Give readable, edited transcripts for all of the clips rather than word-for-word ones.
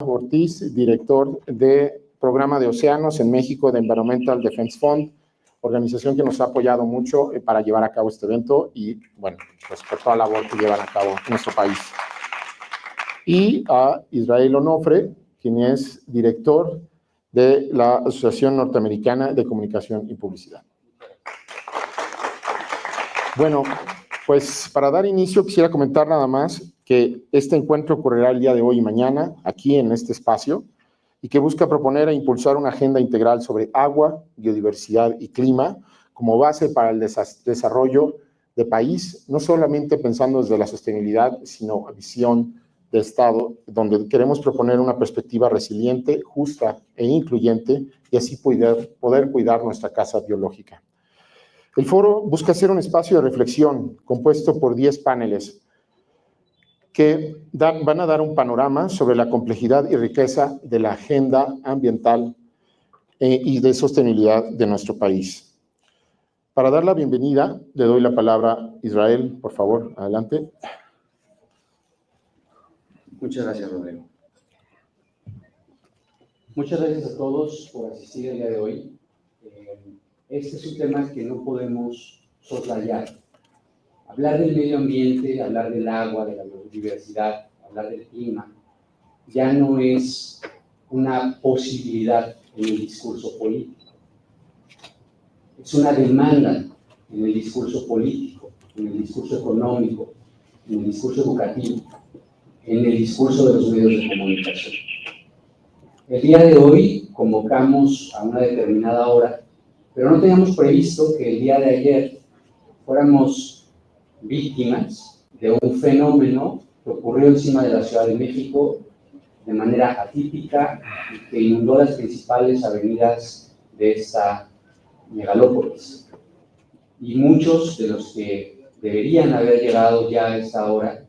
Ortiz, director de Programa de Océanos en México de Environmental Defense Fund, organización que nos ha apoyado mucho para llevar a cabo este evento y, bueno, pues por toda la labor que llevan a cabo en nuestro país. Y a Israel Onofre, quien es director de la Asociación Norteamericana de Comunicación y Publicidad. Bueno, pues para dar inicio quisiera comentar nada más que este encuentro ocurrirá el día de hoy y mañana aquí en este espacio y que busca proponer e impulsar una agenda integral sobre agua, biodiversidad y clima como base para el desarrollo de país, no solamente pensando desde la sostenibilidad, sino a visión de Estado, donde queremos proponer una perspectiva resiliente, justa e incluyente y así poder cuidar nuestra casa biológica. El foro busca ser un espacio de reflexión compuesto por 10 paneles que van a dar un panorama sobre la complejidad y riqueza de la agenda ambiental y de sostenibilidad de nuestro país. Para dar la bienvenida, le doy la palabra a Israel, por favor, adelante. Muchas gracias, Rodrigo. Muchas gracias a todos por asistir el día de hoy. Este es un tema que no podemos soslayar. Hablar del medio ambiente, hablar del agua, de la biodiversidad, hablar del clima, ya no es una posibilidad en el discurso político. Es una demanda en el discurso político, en el discurso económico, en el discurso educativo, en el discurso de los medios de comunicación. El día de hoy convocamos a una determinada hora, pero no teníamos previsto que el día de ayer fuéramos víctimas de un fenómeno que ocurrió encima de la Ciudad de México de manera atípica y que inundó las principales avenidas de esta megalópolis. Y muchos de los que deberían haber llegado ya a esta hora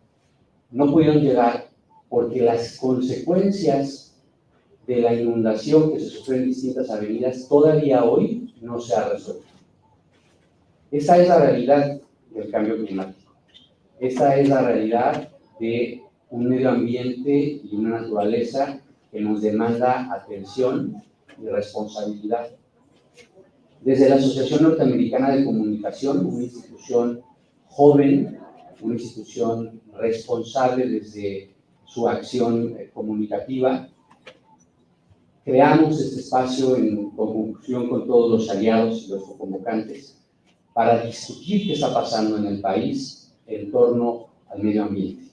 no pudieron llegar porque las consecuencias de la inundación que se sufrió en distintas avenidas todavía hoy no se ha resuelto. Esa es la realidad del cambio climático. Esta es la realidad de un medio ambiente y una naturaleza que nos demanda atención y responsabilidad. Desde la Asociación Norteamericana de Comunicación, una institución joven, una institución responsable desde su acción comunicativa, creamos este espacio en conjunción con todos los aliados y los convocantes para discutir qué está pasando en el país en torno al medio ambiente.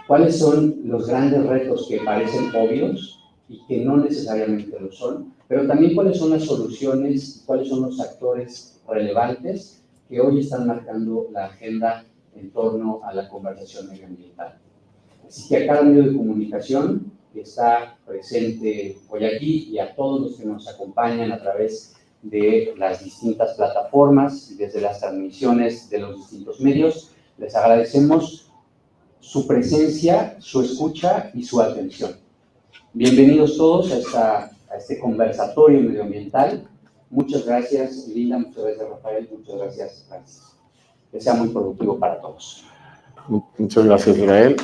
¿Cuáles son los grandes retos que parecen obvios y que no necesariamente lo son? Pero también cuáles son las soluciones y cuáles son los actores relevantes que hoy están marcando la agenda en torno a la conversación medioambiental. Así que a cada medio de comunicación que está presente hoy aquí y a todos los que nos acompañan a través de las distintas plataformas y desde las transmisiones de los distintos medios, les agradecemos su presencia, su escucha y su atención. Bienvenidos todos a este conversatorio medioambiental. Muchas gracias, Linda, muchas gracias, Rafael, muchas gracias, Francis. Que sea muy productivo para todos. Muchas gracias, Israel.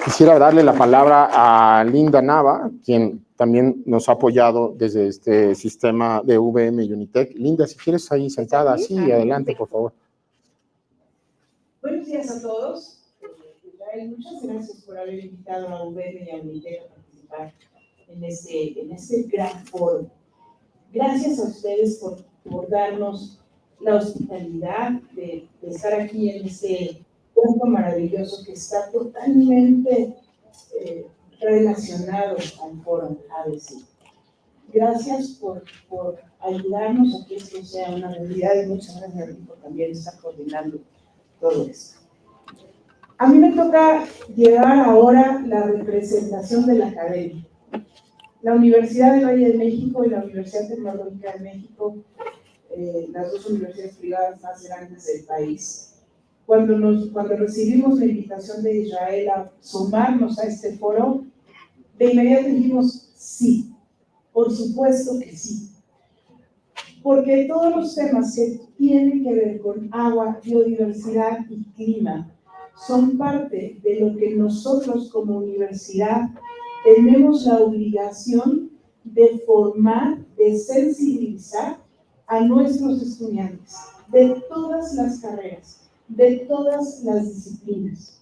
Quisiera darle la palabra a Linda Nava, quien también nos ha apoyado desde este sistema de VM y Unitec. Linda, si quieres ahí sentada, sí, adelante, por favor. Buenos días a todos. Israel, muchas gracias por haber invitado a VM y a Unitec a participar en este gran foro. Gracias a ustedes por darnos la hospitalidad de estar aquí en este punto maravilloso que está totalmente relacionado al foro ABC. Gracias por ayudarnos a que esto sea una realidad y muchas gracias a mí por también estar coordinando todo esto. A mí me toca llevar ahora la representación de la academia. La Universidad del Valle de México y la Universidad Tecnológica de México, las dos universidades privadas más grandes del país. Cuando recibimos la invitación de Israel a sumarnos a este foro, de inmediato dijimos sí, por supuesto que sí. Porque todos los temas que tienen que ver con agua, biodiversidad y clima son parte de lo que nosotros como universidad tenemos la obligación de formar, de sensibilizar a nuestros estudiantes de todas las carreras, de todas las disciplinas.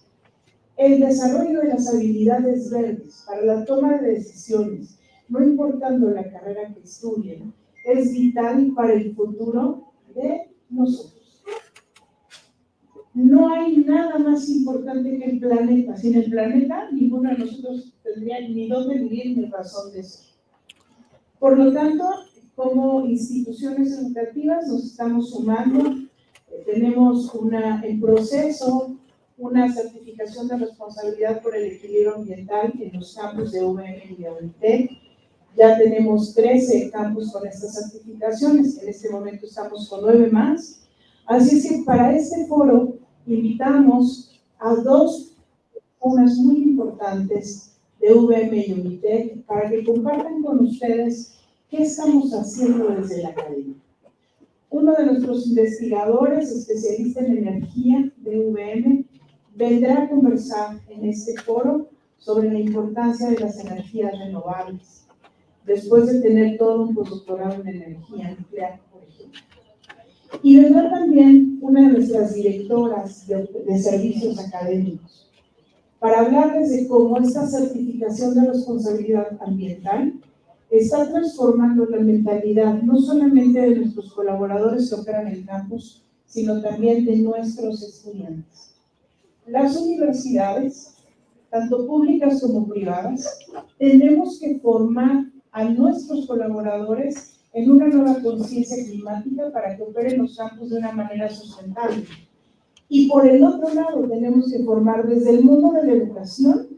El desarrollo de las habilidades verdes para la toma de decisiones, no importando la carrera que estudien, es vital para el futuro de nosotros. No hay nada más importante que el planeta. Sin el planeta, ninguno de nosotros tendría ni dónde vivir ni razón de ser. Por lo tanto, como instituciones educativas nos estamos sumando. Tenemos en proceso una certificación de responsabilidad por el equilibrio ambiental en los campus de UVM y de UNITEC. Ya tenemos 13 campus con estas certificaciones. En este momento estamos con 9 más. Así es que para este foro invitamos a 2 personas muy importantes de UVM y UNITEC para que compartan con ustedes qué estamos haciendo desde la academia. Uno de nuestros investigadores, especialista en energía de UVM, vendrá a conversar en este foro sobre la importancia de las energías renovables, después de tener todo un postdoctorado en energía nuclear, por ejemplo. Y vendrá también una de nuestras directoras de servicios académicos para hablarles de cómo esta certificación de responsabilidad ambiental está transformando la mentalidad no solamente de nuestros colaboradores que operan en el campus, sino también de nuestros estudiantes. Las universidades, tanto públicas como privadas, tenemos que formar a nuestros colaboradores en una nueva conciencia climática para que operen los campus de una manera sustentable. Y por el otro lado, tenemos que formar desde el mundo de la educación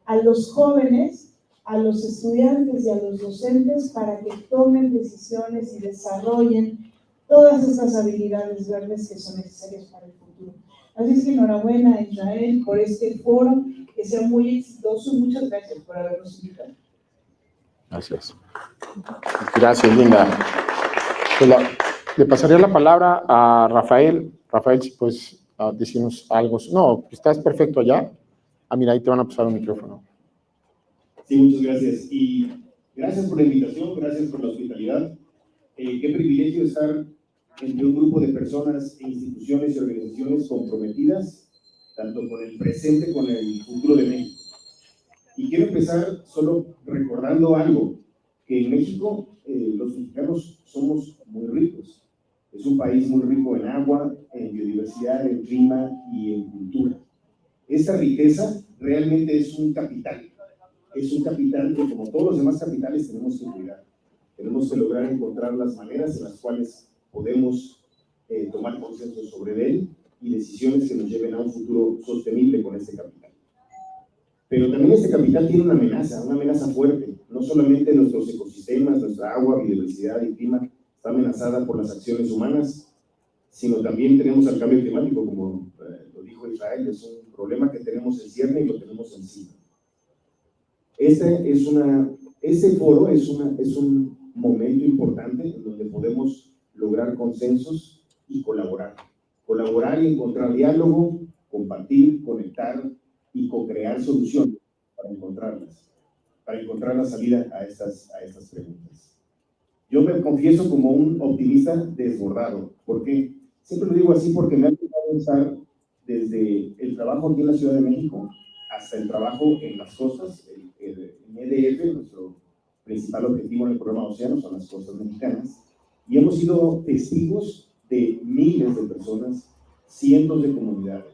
a los jóvenes, a los estudiantes y a los docentes para que tomen decisiones y desarrollen todas esas habilidades verdes que son necesarias para el futuro. Así es que enhorabuena a Israel por este foro, que sea muy exitoso. Muchas gracias por habernos invitado. Gracias. Gracias, Linda. Pues le pasaría la palabra a Rafael. Rafael, si puedes decirnos algo. No, estás perfecto allá. Ah, mira, ahí te van a pasar un micrófono. Sí, muchas gracias. Y gracias por la invitación, gracias por la hospitalidad. Qué privilegio estar entre un grupo de personas, instituciones y organizaciones comprometidas, tanto con el presente como con el futuro de México. Y quiero empezar solo recordando algo, que en México los mexicanos somos muy ricos. Es un país muy rico en agua, en biodiversidad, en clima y en cultura. Esta riqueza realmente es un capital. Es un capital que, como todos los demás capitales, tenemos que cuidar. Tenemos que lograr encontrar las maneras en las cuales podemos tomar consenso sobre él y decisiones que nos lleven a un futuro sostenible con este capital. Pero también este capital tiene una amenaza fuerte. No solamente nuestros ecosistemas, nuestra agua, biodiversidad y clima está amenazada por las acciones humanas, sino también tenemos el cambio climático, como lo dijo Israel, es un problema que tenemos en cierne y lo tenemos encima. Este foro es un momento importante en donde podemos lograr consensos y colaborar. Colaborar y encontrar diálogo, compartir, conectar y co-crear soluciones para encontrar la salida a estas preguntas. Yo me confieso como un optimista desbordado. ¿Por qué? Siempre lo digo así porque me ha tocado estar desde el trabajo aquí en la Ciudad de México hasta el trabajo en las costas. En EDF, nuestro principal objetivo en el programa Océano son las costas mexicanas, y hemos sido testigos de miles de personas, cientos de comunidades,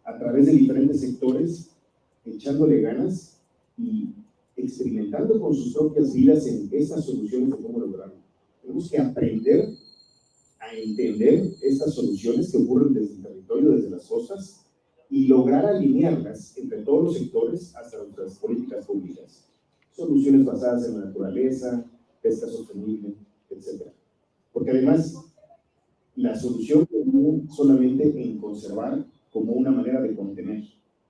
a través de diferentes sectores, echándole ganas y experimentando con sus propias vidas en estas soluciones de cómo lograrlo. Tenemos que aprender a entender estas soluciones que ocurren desde el territorio, desde las costas, y lograr alinearlas entre todos los sectores hasta nuestras políticas públicas. Soluciones basadas en la naturaleza, pesca sostenible, etc. Porque además, la solución no solamente en conservar como una manera de contener.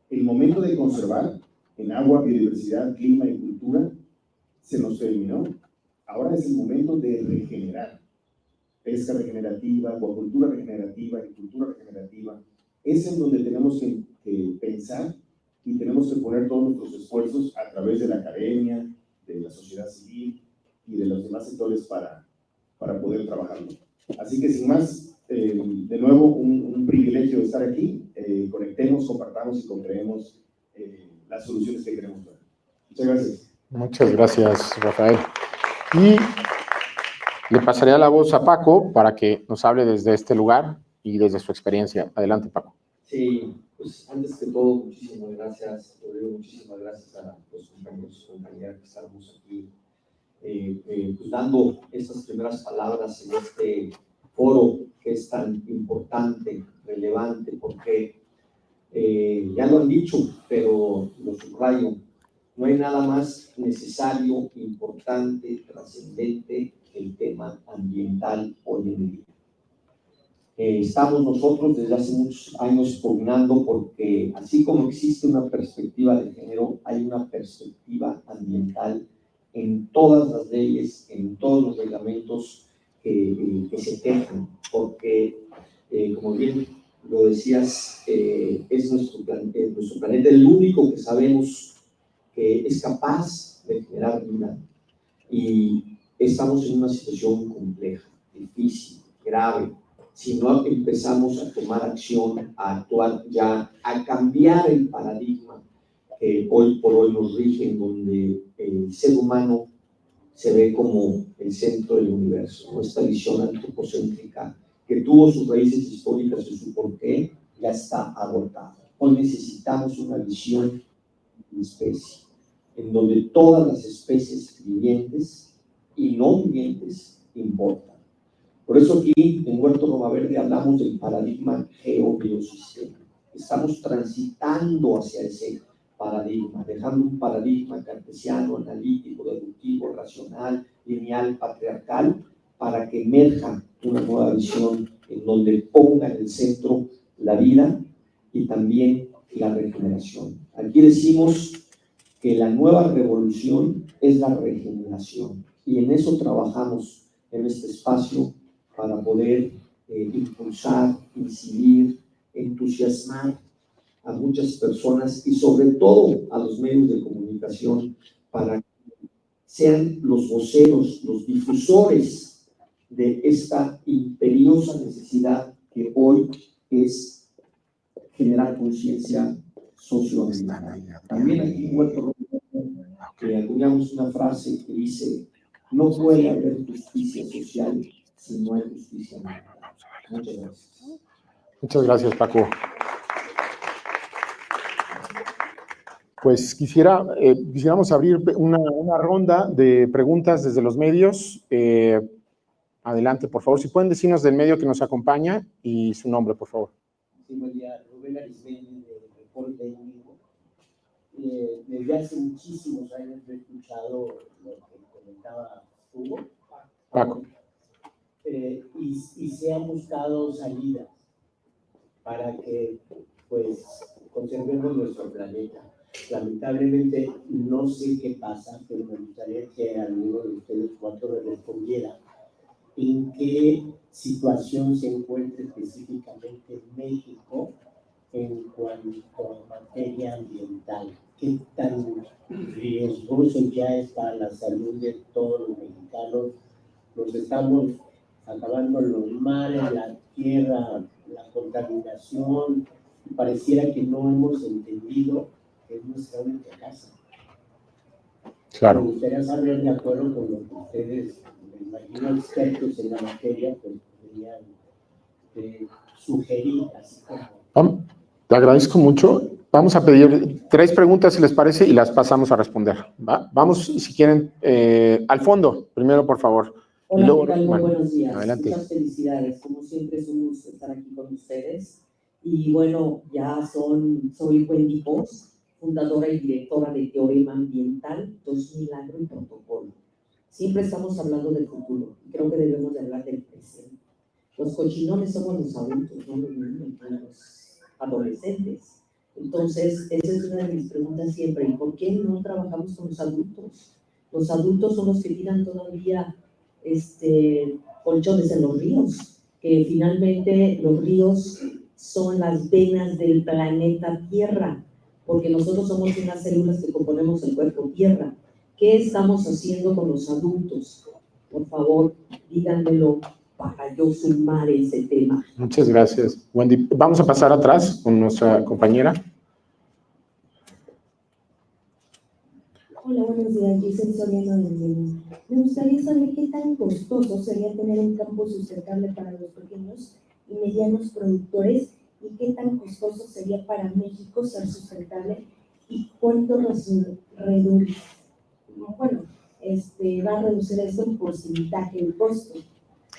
El momento de conservar en agua, biodiversidad, clima y cultura se nos terminó. Ahora es el momento de regenerar. Pesca regenerativa, acuacultura regenerativa, agricultura regenerativa. Es en donde tenemos que que pensar y tenemos que poner todos nuestros esfuerzos a través de la academia, de la sociedad civil y de los demás sectores para poder trabajarlo. Así que sin más, de nuevo un privilegio estar aquí, conectemos, compartamos y co-creemos las soluciones que queremos ver. Muchas gracias. Muchas gracias, Rafael. Y le pasaré la voz a Paco para que nos hable desde este lugar y desde su experiencia. Adelante, Paco. Sí, pues antes que todo, muchísimas gracias, Rodrigo, muchísimas gracias a los compañeros y compañeras que estamos aquí, pues dando estas primeras palabras en este foro que es tan importante, relevante, porque ya lo han dicho, pero lo subrayo, no hay nada más necesario, importante, trascendente que el tema ambiental hoy en día. Estamos nosotros desde hace muchos años pugnando porque así como existe una perspectiva de género, hay una perspectiva ambiental en todas las leyes, en todos los reglamentos que se tejen, porque como bien lo decías, es nuestro planeta el único que sabemos que es capaz de generar vida y estamos en una situación compleja, difícil, grave. Si no empezamos a tomar acción, a actuar ya, a cambiar el paradigma que hoy por hoy nos rige, en donde el ser humano se ve como el centro del universo, ¿no? Esta visión antropocéntrica que tuvo sus raíces históricas y su porqué, ya está agotada. Hoy necesitamos una visión de especie, en donde todas las especies vivientes y no vivientes importan. Por eso aquí en Huerto Roma Verde hablamos del paradigma geobiosistema. Estamos transitando hacia ese paradigma, dejando un paradigma cartesiano, analítico, deductivo, racional, lineal, patriarcal, para que emerja una nueva visión en donde ponga en el centro la vida y también la regeneración. Aquí decimos que la nueva revolución es la regeneración y en eso trabajamos en este espacio para poder impulsar, incidir, entusiasmar a muchas personas y sobre todo a los medios de comunicación para que sean los voceros, los difusores de esta imperiosa necesidad que hoy es generar conciencia socioambiental. También aquí en Huerto Roma acuñamos una frase que dice: no puede haber justicia social si no hay justicia ambiental. Muchas gracias. Muchas gracias, Paco. Pues quisiéramos abrir una ronda de preguntas desde los medios. Adelante, por favor. Si pueden decirnos del medio que nos acompaña y su nombre, por favor. Sí, buen día. Rubén Arismendi, de Reporte de México. Desde hace muchísimos años he escuchado lo que comentaba Hugo. Paco. Y se han buscado salidas para que, pues, conservemos nuestro planeta. Lamentablemente, no sé qué pasa, pero me gustaría que alguno de ustedes cuatro me respondiera en qué situación se encuentra específicamente México en cuanto a materia ambiental. ¿Qué tan riesgoso ya es para la salud de todos los mexicanos? Nos estamos acabando los mares, la tierra, la contaminación, y pareciera que no hemos entendido que es nuestra única casa. Claro. Me gustaría saber, de acuerdo con lo que ustedes, me imagino, expertos en la materia, pues podrían sugerir, así como... Te agradezco mucho. Vamos a pedir 3 preguntas, si les parece, y las pasamos a responder. ¿Va? Vamos, si quieren, al fondo, primero, por favor. Hola, luego, ¿qué tal? Muy bueno, buenos días. adelante. Muchas felicidades. Como siempre, es un gusto estar aquí con ustedes. Y bueno, soy Wendy Voss, fundadora y directora de Teorema Ambiental, 2000 Agro y Protocolo. Siempre estamos hablando del futuro y creo que debemos de hablar del presente. Los cochinones somos los adultos, no los niños, no los adolescentes. Entonces, esa es una de mis preguntas siempre. ¿Y por qué no trabajamos con los adultos? Los adultos son los que tiran todavía colchones en los ríos, que finalmente los ríos son las venas del planeta Tierra, porque nosotros somos unas células que componemos el cuerpo Tierra. ¿Qué estamos haciendo con los adultos? Por favor, díganmelo para yo sumar ese tema. Muchas gracias, Wendy. Vamos a pasar atrás con nuestra compañera. Hola, buenos días. Giselle Soriano de Medellín. Me gustaría saber qué tan costoso sería tener un campo sustentable para los pequeños y medianos productores y qué tan costoso sería para México ser sustentable y cuánto va a reducir esto en porcentaje el costo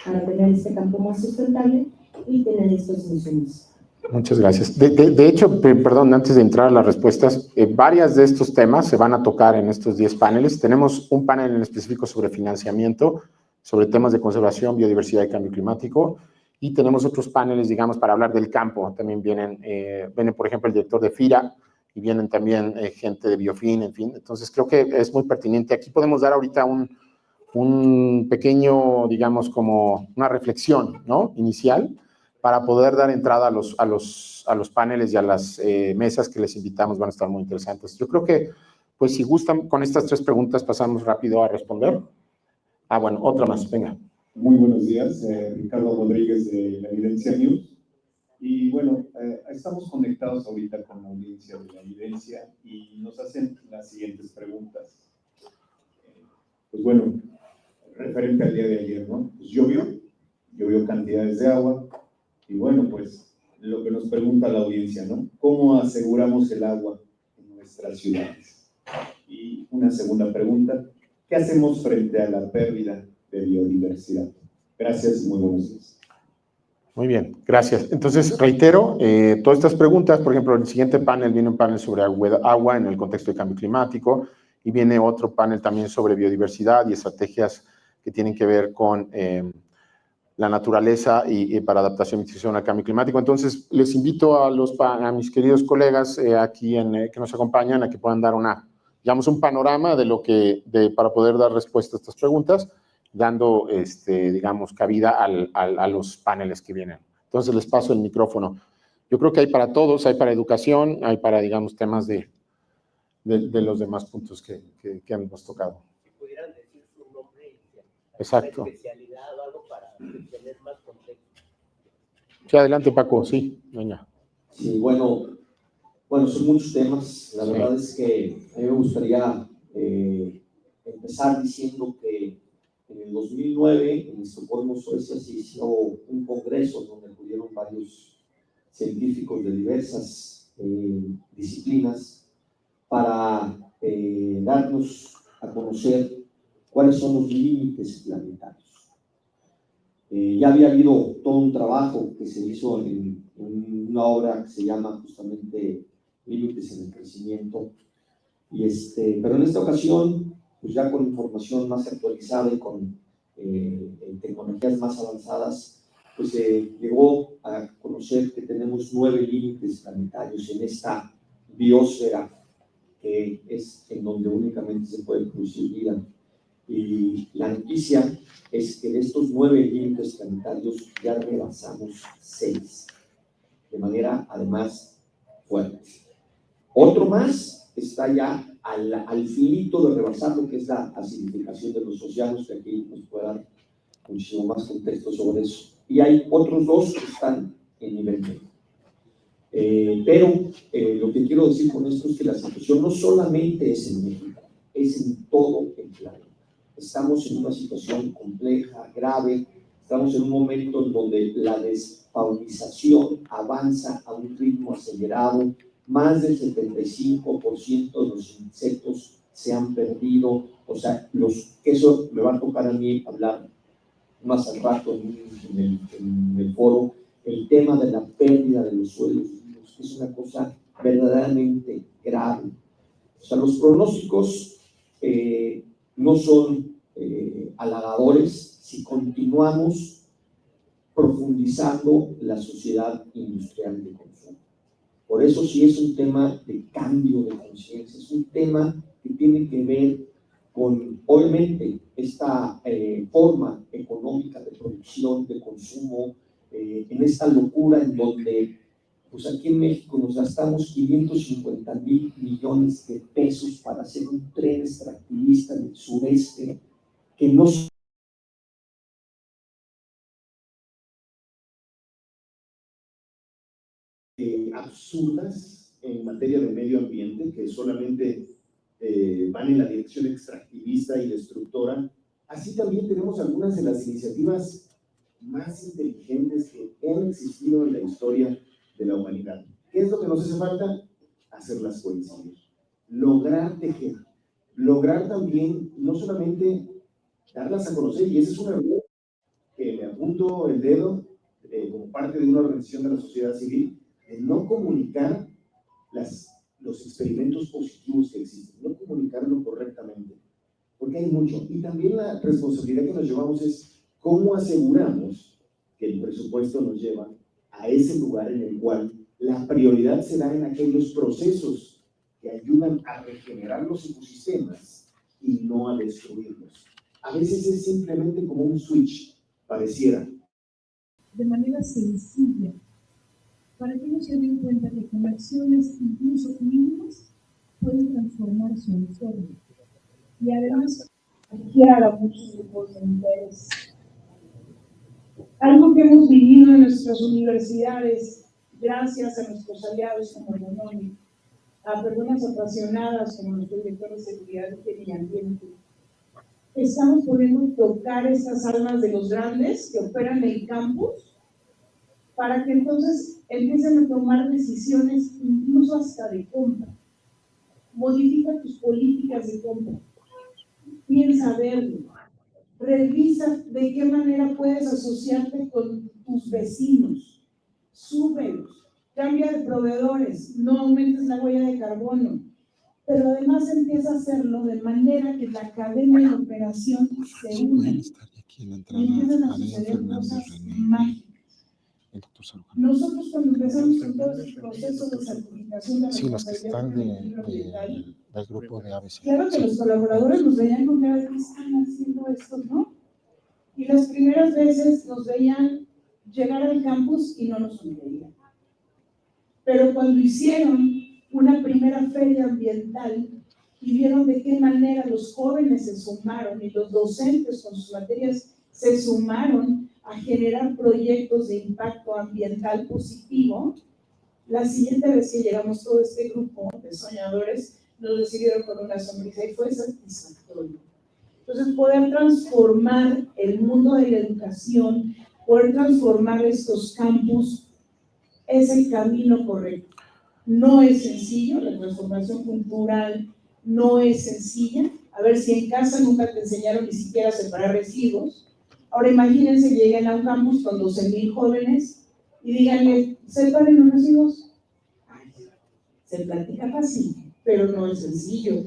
para tener este campo más sustentable y tener estos insumos. Muchas gracias. De hecho, perdón, antes de entrar a las respuestas, varias de estos temas se van a tocar en estos 10 paneles. Tenemos un panel en específico sobre financiamiento, sobre temas de conservación, biodiversidad y cambio climático, y tenemos otros paneles, digamos, para hablar del campo. También viene, por ejemplo, el director de FIRA, y vienen también gente de Biofin, en fin. Entonces, creo que es muy pertinente. Aquí podemos dar ahorita un pequeño, digamos, como una reflexión, ¿no?, inicial, para poder dar entrada a los paneles y a las mesas que les invitamos, van a estar muy interesantes. Yo creo que, pues, si gustan, con estas 3 preguntas pasamos rápido a responder. Bueno, otra más, venga. Muy buenos días, Ricardo Rodríguez de La Evidencia News. Y bueno, estamos conectados ahorita con la audiencia de La Evidencia y nos hacen las siguientes preguntas. Pues bueno, referente al día de ayer, ¿no? Pues llovió cantidades de agua. Y bueno, pues lo que nos pregunta la audiencia, ¿no? ¿Cómo aseguramos el agua en nuestras ciudades? Y una segunda pregunta, ¿qué hacemos frente a la pérdida de biodiversidad? Gracias y muy buenos días. Muy bien, gracias. Entonces, reitero, todas estas preguntas, por ejemplo, en el siguiente panel viene un panel sobre agua en el contexto de cambio climático y viene otro panel también sobre biodiversidad y estrategias que tienen que ver con la naturaleza y para adaptación y mitigación al cambio climático. Entonces, les invito a mis queridos colegas aquí que nos acompañan a que puedan dar un panorama de para poder dar respuesta a estas preguntas, dando, digamos, cabida a los paneles que vienen. Entonces, les paso el micrófono. Yo creo que hay para todos, hay para educación, hay para, digamos, temas de los demás puntos que hemos tocado. Si pudieran decir su nombre y Exacto. especialidad o algo para tener más contexto. Sí, adelante, Paco, sí, venga. Sí, bueno, son muchos temas. La verdad es que a mí me gustaría empezar diciendo que en el 2009 en Estocolmo, Suecia, se hizo un congreso donde acudieron varios científicos de diversas disciplinas para darnos a conocer cuáles son los límites planetarios. Ya había habido todo un trabajo que se hizo en una obra que se llama justamente Límites en el Crecimiento, pero en esta ocasión, pues ya con información más actualizada y con tecnologías más avanzadas, pues se llegó a conocer que tenemos 9 límites planetarios en esta biosfera, que es en donde únicamente se puede producir vida. Y la noticia es que de estos 9 límites planetarios ya rebasamos 6, de manera además fuerte. Otro más está ya al finito de rebasar lo que es la acidificación de los océanos, que aquí nos puede dar muchísimo más contexto sobre eso. Y hay otros 2 que están en nivel medio. Pero lo que quiero decir con esto es que la situación no solamente es en México, es en todo el planeta. Estamos en una situación compleja, grave, estamos en un momento en donde la desfaunización avanza a un ritmo acelerado, más del 75% de los insectos se han perdido, o sea, que eso me va a tocar a mí hablar más al rato en el foro, el tema de la pérdida de los suelos vivos, que es una cosa verdaderamente grave. O sea, los pronósticos no son halagadores si continuamos profundizando la sociedad industrial de consumo. Por eso sí es un tema de cambio de conciencia, es un tema que tiene que ver con, obviamente, esta forma económica de producción, de consumo, en esta locura en donde pues aquí en México nos gastamos 550,000 millones de pesos para hacer un tren extractivista del sureste que no absurdas en materia de medio ambiente, que solamente van en la dirección extractivista y destructora. Así también tenemos algunas de las iniciativas más inteligentes que han existido en la historia de la humanidad. ¿Qué es lo que nos hace falta? Hacerlas coincidir, lograr tejer, lograr también no solamente darlas a conocer, y ese es un error que me apunto el dedo como parte de una organización de la sociedad civil, de no comunicar los experimentos positivos que existen, no comunicarlo correctamente, porque hay mucho. Y también la responsabilidad que nos llevamos es cómo aseguramos que el presupuesto nos lleva a ese lugar en el cual la prioridad se da en aquellos procesos que ayudan a regenerar los ecosistemas y no a destruirlos. A veces es simplemente como un switch, pareciera. De manera sencilla, para que ellos se den cuenta que con acciones incluso mínimas pueden transformar su entorno. Y además, Quiera a muchos grupos de interés. Algo que hemos vivido en nuestras universidades, gracias a nuestros aliados como el ONU, a personas apasionadas como nuestro director de seguridad y ambiente, estamos pudiendo tocar estas almas de los grandes que operan en el campus para que entonces empiecen a tomar decisiones incluso hasta de compra. Modifica tus políticas de compra. Piensa verlo. Revisa de qué manera puedes asociarte con tus vecinos. Súbelos. Cambia de proveedores. No aumentes la huella de carbono. Pero además empieza a hacerlo de manera que la cadena de operación se una. Y empiezan a suceder cosas mágicas. Nosotros cuando empezamos con todo este proceso de certificación de la Sí, los que están ambiental, del grupo de ABC. claro que los colaboradores nos veían con cara de ¿qué están haciendo esto, no? Y las primeras veces nos veían llegar al campus y no nos sonreían. Pero cuando hicieron una primera feria ambiental y vieron de qué manera los jóvenes se sumaron y los docentes con sus materias se sumaron a generar proyectos de impacto ambiental positivo, la siguiente vez que llegamos todo este grupo de soñadores, nos recibieron con una sonrisa y fue satisfactorio. Entonces, poder transformar el mundo de la educación, poder transformar estos campus, es el camino correcto. No es sencillo, la transformación cultural no es sencilla. A ver, si en casa nunca te enseñaron ni siquiera a separar residuos, ahora imagínense, lleguen a un campus con 12,000 jóvenes y díganle, separen los residuos. Ay, se platica fácil, pero no es sencillo.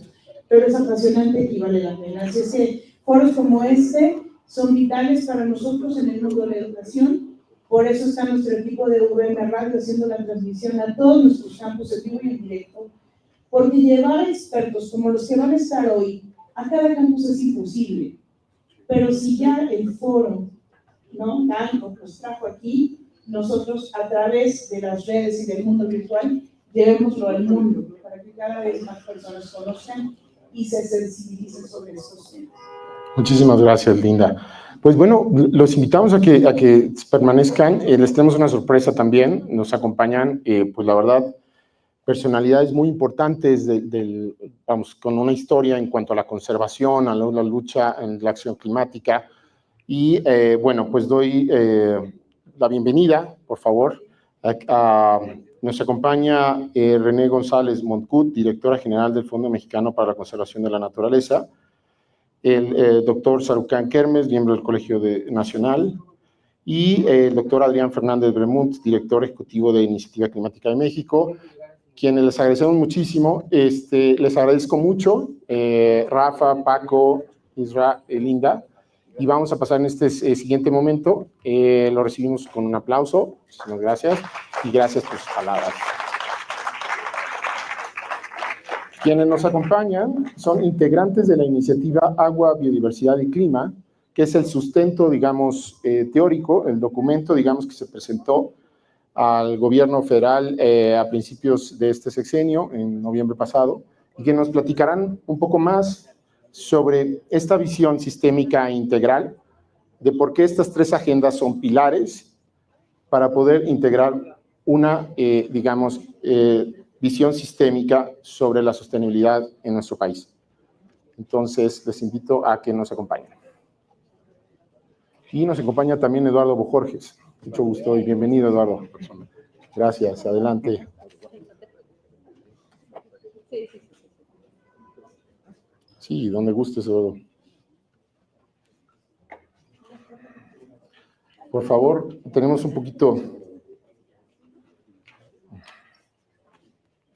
Pero es apasionante y vale la pena. Así es que foros como este son vitales para nosotros en el mundo de la educación. Por eso está nuestro equipo de VM Radio haciendo la transmisión a todos nuestros campus en vivo y en directo. Porque llevar expertos como los que van a estar hoy a cada campus es imposible. Pero si ya el foro, ¿no? Tanto nos trajo aquí, nosotros a través de las redes y del mundo virtual, llevémoslo al mundo para que cada vez más personas conozcan y se sensibilicen sobre estos temas. Muchísimas gracias, Linda. Pues bueno, los invitamos a que permanezcan. Les tenemos una sorpresa también. Nos acompañan, pues la verdad, personalidades muy importantes vamos, con una historia en cuanto a la conservación, a la lucha en la acción climática. Y bueno, pues doy la bienvenida, por favor, nos acompaña René González Montcut, directora general del Fondo Mexicano para la Conservación de la Naturaleza, el doctor Sarucán Kermes, miembro del Colegio Nacional, y el doctor Adrián Fernández Bremunt, director ejecutivo de Iniciativa Climática de México, quienes les agradecemos muchísimo. Les agradezco mucho, Rafa, Paco, Isra, Linda, y vamos a pasar en este siguiente momento. Lo recibimos con un aplauso. Muchísimas gracias, y gracias por sus palabras. Quienes nos acompañan son integrantes de la iniciativa Agua, Biodiversidad y Clima, que es el sustento, digamos, teórico, el documento, digamos, que se presentó al gobierno federal a principios de este sexenio, en noviembre pasado, y que nos platicarán un poco más sobre esta visión sistémica e integral de por qué estas tres agendas son pilares para poder integrar una, visión sistémica sobre la sostenibilidad en nuestro país. Entonces, les invito a que nos acompañen. Y nos acompaña también Eduardo Bojorges. Mucho gusto y bienvenido, Eduardo. Gracias, adelante. Sí, donde gustes, Eduardo. Por favor, tenemos un poquito.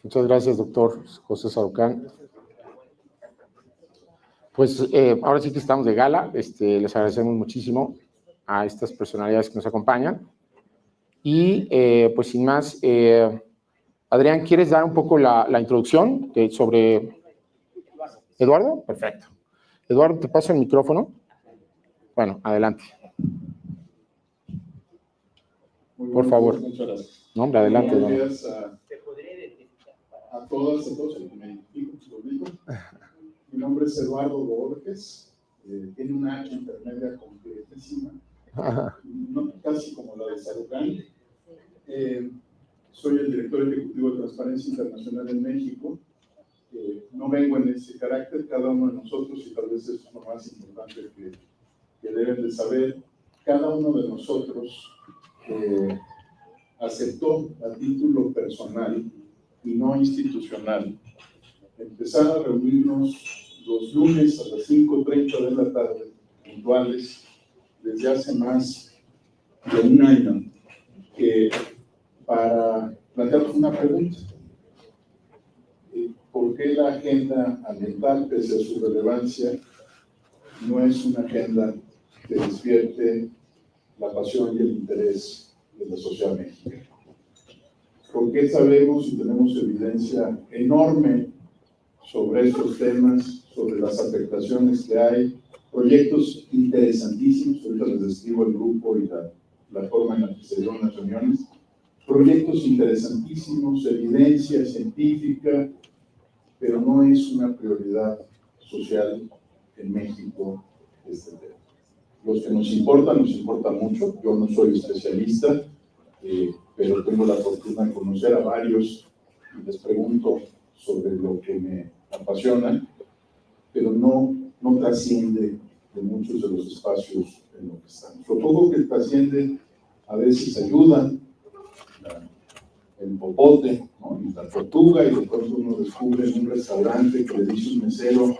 Muchas gracias, doctor José Sarucán. Pues ahora sí que estamos de gala. Les agradecemos muchísimo a estas personalidades que nos acompañan. Y pues sin más, Adrián, ¿quieres dar un poco la introducción sobre Eduardo? Perfecto. Eduardo, te paso el micrófono. Bueno, adelante. Por favor. Muchas gracias. No, hombre, adelante. Buenos días a todas, a todos. Me identifico, se lo digo. Mi nombre es Eduardo Borges. Tiene una H intermedia completísima. No, casi como la de Sarucán. Soy el director ejecutivo de Transparencia Internacional en México. No vengo en ese carácter, cada uno de nosotros, y tal vez eso es lo más importante que deben de saber, cada uno de nosotros aceptó a título personal y no institucional empezar a reunirnos los lunes a las 5:30 de la tarde, puntuales, desde hace más de un año, para plantearnos una pregunta. ¿Por qué la agenda ambiental, pese a su relevancia, no es una agenda que despierte la pasión y el interés de la sociedad mexicana? ¿Por qué sabemos y tenemos evidencia enorme sobre estos temas, sobre las afectaciones que hay, proyectos interesantísimos? Ahorita les describo el grupo y la forma en la que se dieron las reuniones. Proyectos interesantísimos, evidencia científica, pero no es una prioridad social en México este tema. Los que nos importa mucho. Yo no soy especialista, pero tengo la fortuna de conocer a varios y les pregunto sobre lo que me apasiona, pero no trasciende de muchos de los espacios en los que estamos. Lo poco que trasciende a veces ayuda, el popote, ¿no? Y la tortuga, y de pronto uno descubre en un restaurante que le dice un mesero,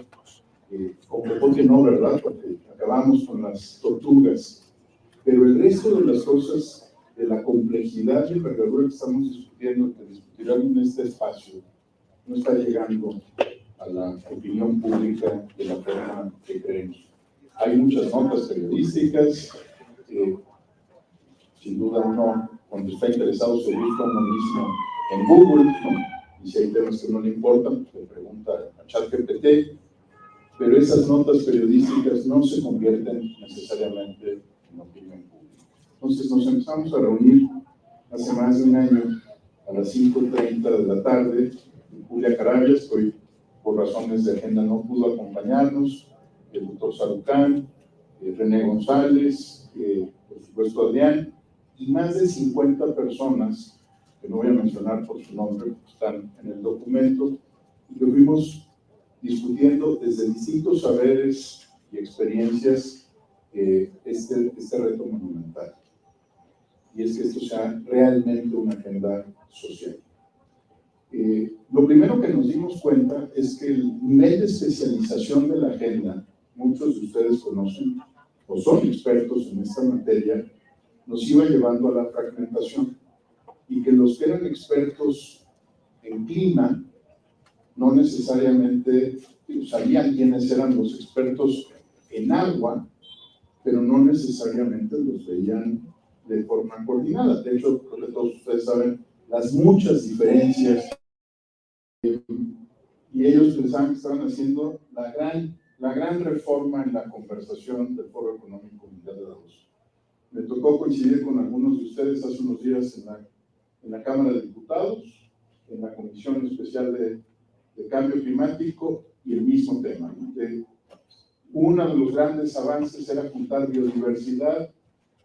con popote no, ¿verdad? Porque acabamos con las tortugas. Pero el resto de las cosas, de la complejidad y envergadura que estamos discutiendo, que discutirán en este espacio, no está llegando a la opinión pública de la forma que creemos. Hay muchas notas periodísticas, sin duda uno, cuando está interesado, se busca uno mismo en Google, ¿no? Y si hay temas que no le importan, pues le pregunta a ChatGPT, pero esas notas periodísticas no se convierten necesariamente en opinión pública. Entonces nos empezamos a reunir hace más de un año a las 5:30 de la tarde en Julia Carabias, que hoy por razones de agenda no pudo acompañarnos, el doctor Sarucán, René González, por supuesto Adrián, y más de 50 personas, que no voy a mencionar por su nombre, porque están en el documento, y que fuimos discutiendo desde distintos saberes y experiencias este reto monumental. Y es que esto sea realmente una agenda social. Lo primero que nos dimos cuenta es que el nivel de especialización de la agenda, muchos de ustedes conocen o son expertos en esta materia, nos iba llevando a la fragmentación, y que los que eran expertos en clima no necesariamente sabían quiénes eran los expertos en agua, pero no necesariamente los veían de forma coordinada. De hecho, creo que todos ustedes saben las muchas diferencias, y ellos pensaban que estaban haciendo la gran reforma en la conversación del Foro Económico Mundial de Davos. Me tocó coincidir con algunos de ustedes hace unos días en la en la Cámara de Diputados, en la Comisión Especial de Cambio Climático, y el mismo tema, ¿no? Uno de los grandes avances era juntar biodiversidad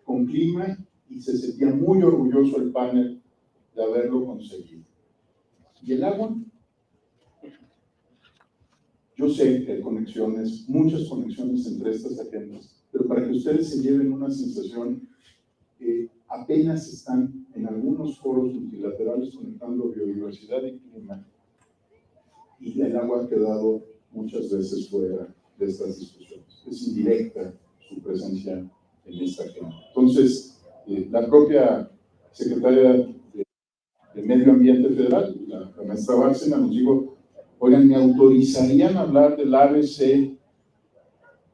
con clima, y se sentía muy orgulloso el panel de haberlo conseguido. ¿Y el agua? Yo sé que hay conexiones, muchas conexiones entre estas agendas, pero para que ustedes se lleven una sensación, apenas están en algunos foros multilaterales conectando biodiversidad y clima, y el agua ha quedado muchas veces fuera de estas discusiones. Es indirecta su presencia en esta agenda. Entonces, la propia secretaria de Medio Ambiente Federal, la maestra Bárcena, nos dijo: oigan, ¿me autorizarían a hablar del ABC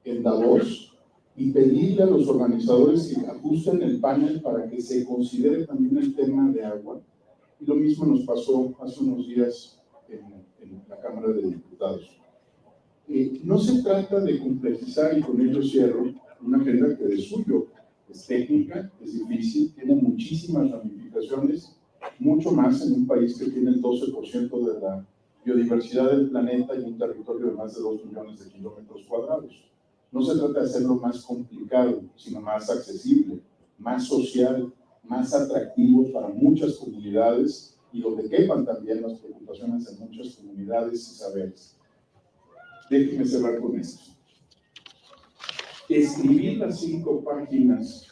en Davos y pedirle a los organizadores que ajusten el panel para que se considere también el tema de agua? Y lo mismo nos pasó hace unos días en la Cámara de Diputados. No se trata de complejizar, y con ello cierro, una agenda que de suyo es técnica, es difícil, tiene muchísimas ramificaciones, mucho más en un país que tiene el 12% de la biodiversidad del planeta y un territorio de más de 2 millones de kilómetros cuadrados. No se trata de hacerlo más complicado, sino más accesible, más social, más atractivo para muchas comunidades, y donde quepan también las preocupaciones de muchas comunidades y saberes. Déjenme cerrar con esto. Escribir las 5 páginas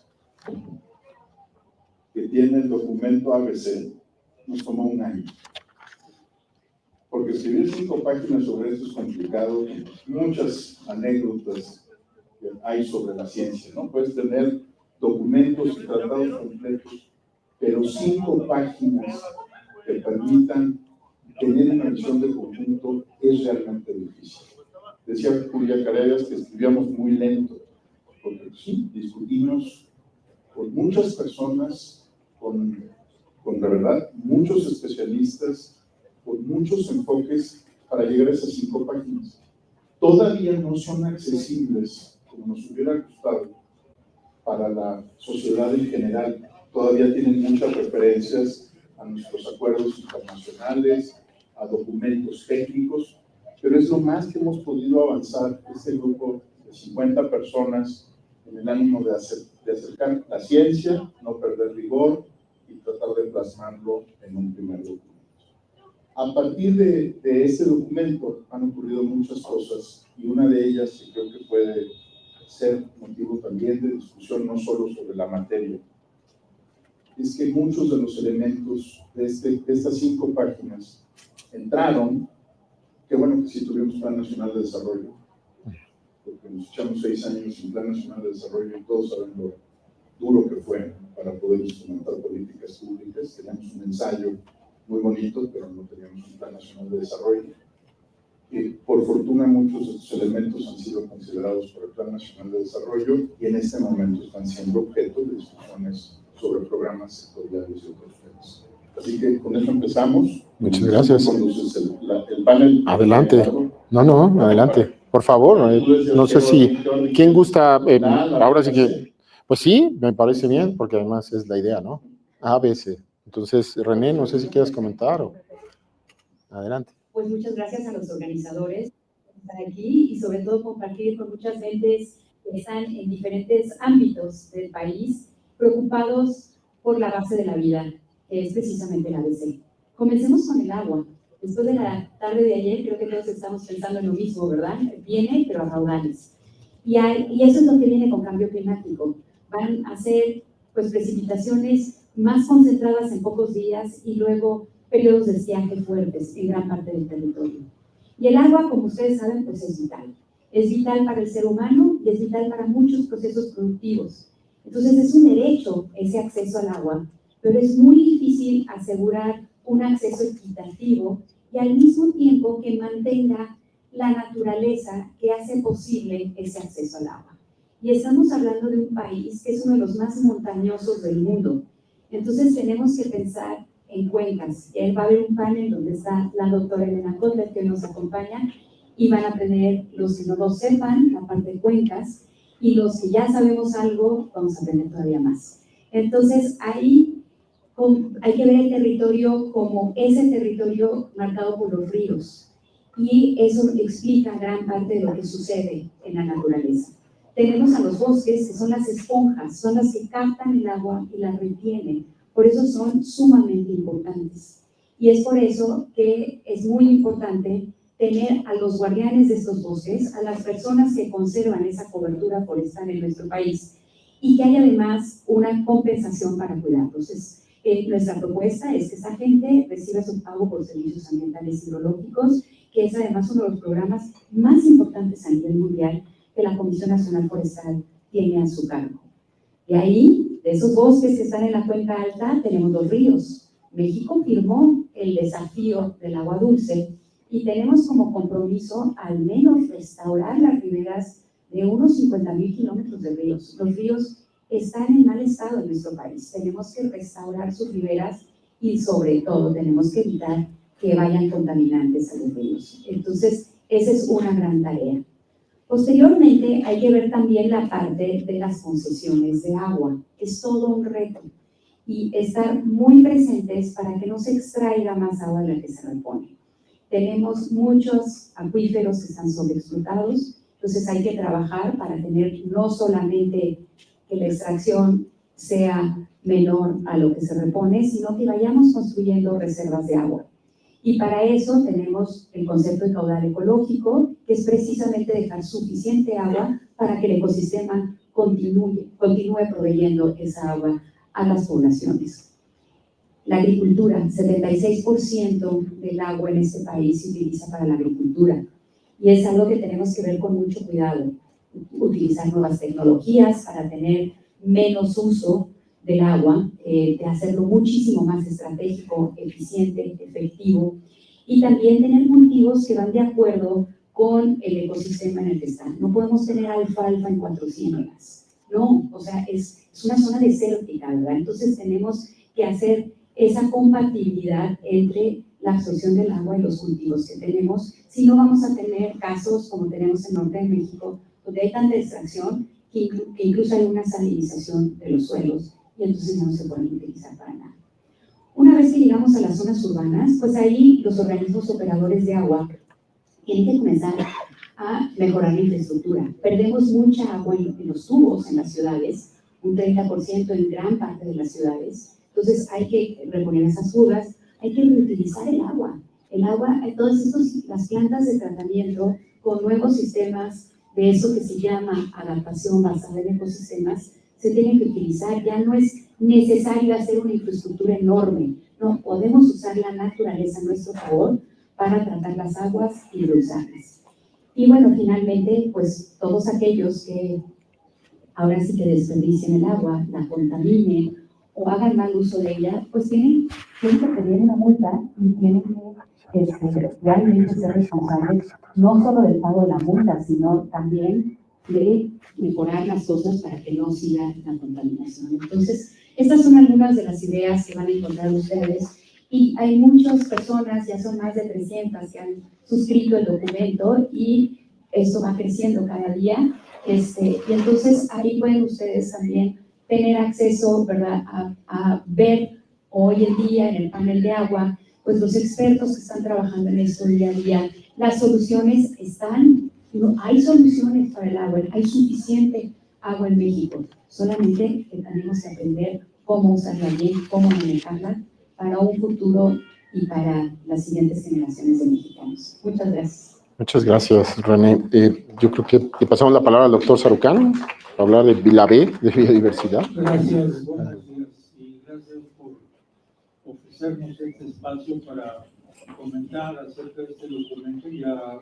que tiene el documento ABC nos tomó un año. Porque escribir 5 páginas sobre esto es complicado, muchas anécdotas que hay sobre la ciencia, ¿no? Puedes tener documentos y tratados completos, pero 5 páginas que permitan tener una visión de conjunto es realmente difícil. Decía Julia Careras que escribíamos muy lento, porque sí, discutimos con muchas personas, con la verdad, muchos especialistas, con muchos enfoques para llegar a esas 5 páginas. Todavía no son accesibles como nos hubiera gustado para la sociedad en general. Todavía tienen muchas referencias a nuestros acuerdos internacionales, a documentos técnicos, pero es lo más que hemos podido avanzar este grupo de 50 personas en el ánimo de acercar la ciencia, no perder rigor y tratar de plasmarlo en un primer documento. A partir de este documento han ocurrido muchas cosas, y una de ellas, que creo que puede ser motivo también de discusión, no solo sobre la materia, es que muchos de los elementos de estas 5 páginas entraron. Qué bueno que sí tuvimos Plan Nacional de Desarrollo, porque nos echamos 6 años sin Plan Nacional de Desarrollo, y todos saben lo duro que fue para poder instrumentar políticas públicas. Teníamos un ensayo muy bonito, pero no teníamos un Plan Nacional de Desarrollo. Y por fortuna muchos de estos elementos han sido considerados por el Plan Nacional de Desarrollo, y en este momento están siendo objeto de discusiones sobre programas sectoriales y otros temas. Así que con eso empezamos. Muchas gracias. Entonces, el panel. Adelante. No, adelante. Por favor, no sé si... ¿Quién gusta? Ahora sí que... Pues sí, me parece bien, porque además es la idea, ¿no? ABC. Entonces, René, no sé si quieres comentar o... Adelante. Pues muchas gracias a los organizadores por estar aquí, y sobre todo compartir con muchas gentes que están en diferentes ámbitos del país, preocupados por la base de la vida, que es precisamente el ABC. Comencemos con el agua. Después de la tarde de ayer, creo que todos estamos pensando en lo mismo, ¿verdad? Viene, pero a raudales. Y eso es lo que viene con cambio climático. Van a ser, pues, precipitaciones más concentradas en pocos días, y luego periodos de estiaje fuertes en gran parte del territorio. Y el agua, como ustedes saben, pues es vital. Es vital para el ser humano y es vital para muchos procesos productivos. Entonces es un derecho ese acceso al agua, pero es muy difícil asegurar un acceso equitativo y al mismo tiempo que mantenga la naturaleza que hace posible ese acceso al agua. Y estamos hablando de un país que es uno de los más montañosos del mundo. Entonces tenemos que pensar en cuencas. Va a haber un panel donde está la doctora Elena Kotler, que nos acompaña, y van a aprender, los que no lo sepan, la parte de cuencas, y los que ya sabemos algo, vamos a aprender todavía más. Entonces ahí hay que ver el territorio como ese territorio marcado por los ríos. Y eso explica gran parte de lo que sucede en la naturaleza. Tenemos a los bosques, que son las esponjas, son las que captan el agua y la retienen. Por eso son sumamente importantes. Y es por eso que es muy importante tener a los guardianes de estos bosques, a las personas que conservan esa cobertura forestal en nuestro país, y que haya además una compensación para cuidarlos. Nuestra propuesta es que esa gente reciba su pago por servicios ambientales hidrológicos, que es además uno de los programas más importantes a nivel mundial que la Comisión Nacional Forestal tiene a su cargo. De ahí, de esos bosques que están en la cuenca alta, tenemos los ríos. México firmó el desafío del agua dulce y tenemos como compromiso al menos restaurar las riberas de unos 50,000 kilómetros de ríos. Los ríos están en mal estado en nuestro país. Tenemos que restaurar sus riberas y sobre todo tenemos que evitar que vayan contaminantes a los ríos. Entonces, esa es una gran tarea. Posteriormente, hay que ver también la parte de las concesiones de agua. Es todo un reto. Y estar muy presentes para que no se extraiga más agua de la que se repone. Tenemos muchos acuíferos que están sobreexplotados, entonces hay que trabajar para tener no solamente que la extracción sea menor a lo que se repone, sino que vayamos construyendo reservas de agua. Y para eso tenemos el concepto de caudal ecológico, que es precisamente dejar suficiente agua para que el ecosistema continúe proveyendo esa agua a las poblaciones. La agricultura, 76% del agua en este país se utiliza para la agricultura y es algo que tenemos que ver con mucho cuidado. Utilizar nuevas tecnologías para tener menos uso del agua, de hacerlo muchísimo más estratégico, eficiente, efectivo y también tener cultivos que van de acuerdo con el ecosistema en el que están. No podemos tener alfalfa en 4 ciénegas. No, o sea, es una zona desértica, ¿verdad? Entonces tenemos que hacer esa compatibilidad entre la absorción del agua y los cultivos que tenemos, si no vamos a tener casos como tenemos en el norte de México, donde hay tanta extracción que incluso hay una salinización de los suelos y entonces no se pueden utilizar para nada. Una vez que llegamos a las zonas urbanas, pues ahí los organismos operadores de agua tienen que comenzar a mejorar la infraestructura. Perdemos mucha agua en los tubos en las ciudades, un 30% en gran parte de las ciudades. Entonces hay que reponer esas fugas, hay que reutilizar el agua. El agua, todas las plantas de tratamiento con nuevos sistemas de eso que se llama adaptación basada en ecosistemas, se tienen que utilizar. Ya no es necesario hacer una infraestructura enorme. No, podemos usar la naturaleza a nuestro favor para tratar las aguas y reusarlas. Y bueno, finalmente, pues todos aquellos que ahora sí que desperdicien el agua, la contaminen o hagan mal uso de ella, pues tienen que pedir una multa y tienen que realmente ser responsables no solo del pago de la multa, sino también de mejorar las cosas para que no siga la contaminación. Entonces, estas son algunas de las ideas que van a encontrar ustedes y hay muchas personas, ya son más de 300 que han suscrito el documento y esto va creciendo cada día. Y entonces ahí pueden ustedes también tener acceso, ¿verdad?, a ver hoy en día en el panel de agua, pues los expertos que están trabajando en esto día a día, las soluciones están, no, hay soluciones para el agua, hay suficiente agua en México, solamente que tenemos que aprender cómo usarla bien, cómo manejarla para un futuro y para las siguientes generaciones de mexicanos. Muchas gracias. Muchas gracias, René. Yo creo que le pasamos la palabra al doctor Sarucán para hablar de la B, de biodiversidad. Gracias, buenos días y gracias por ofrecernos este espacio para comentar acerca de este documento. Ya